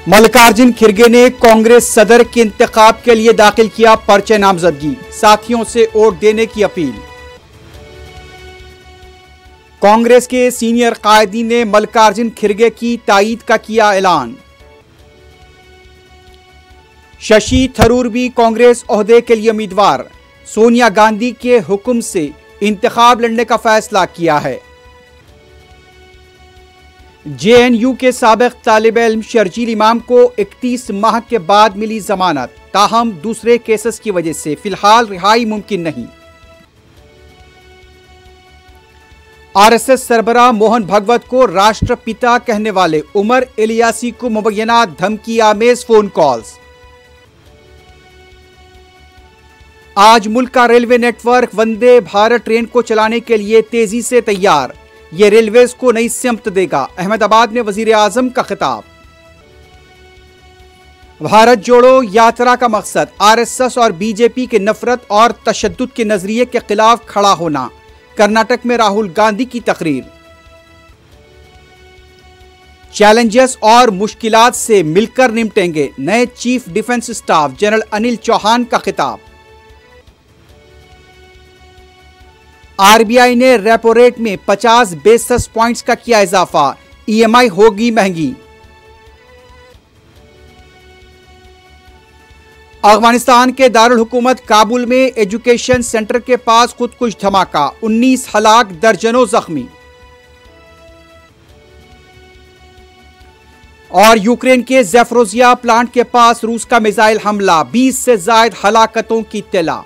मल्लिकार्जुन खिरगे ने कांग्रेस सदर के इंतखाब के लिए दाखिल किया पर्चे नामजदगी, साथियों से वोट देने की अपील। कांग्रेस के सीनियर कायदीन ने मल्लिकार्जुन खिरगे की तायीद का किया ऐलान। शशि थरूर भी कांग्रेस ओहदे के लिए उम्मीदवार, सोनिया गांधी के हुक्म से इंतखाब लड़ने का फैसला किया है। JNU के साबिक तालिब इल्म शर्जील इमाम को 31 माह के बाद मिली जमानत, ताहम दूसरे केसेस की वजह से फिलहाल रिहाई मुमकिन नहीं। RSS सरबराह मोहन भागवत को राष्ट्रपिता कहने वाले उमर इलियासी को मुबैना धमकी आमेज फोन कॉल्स। आज मुल्क का railway network Vande Bharat train को चलाने के लिए तेजी से तैयार, ये रेलवेज को नई सिमत देगा। अहमदाबाद में वजीर आजम का खिताब। भारत जोड़ो यात्रा का मकसद RSS और BJP के नफरत और तशद्दुद के नजरिए के खिलाफ खड़ा होना। कर्नाटक में राहुल गांधी की तकरीर। चैलेंजेस और मुश्किलात से मिलकर निपटेंगे, नए chief defence staff general Anil Chauhan का खिताब। RBI ने रेपो रेट में 50 बेसिस पॉइंट्स का किया इजाफा, EMI होगी महंगी। अफगानिस्तान के दारुल हुकूमत काबुल में एजुकेशन सेंटर के पास खुदकुश धमाका, 19 हलाक, दर्जनों जख्मी। और यूक्रेन के ज़ेफरोजिया प्लांट के पास रूस का मिसाइल हमला, 20 से ज्यादा हलाकतों की इत्तला।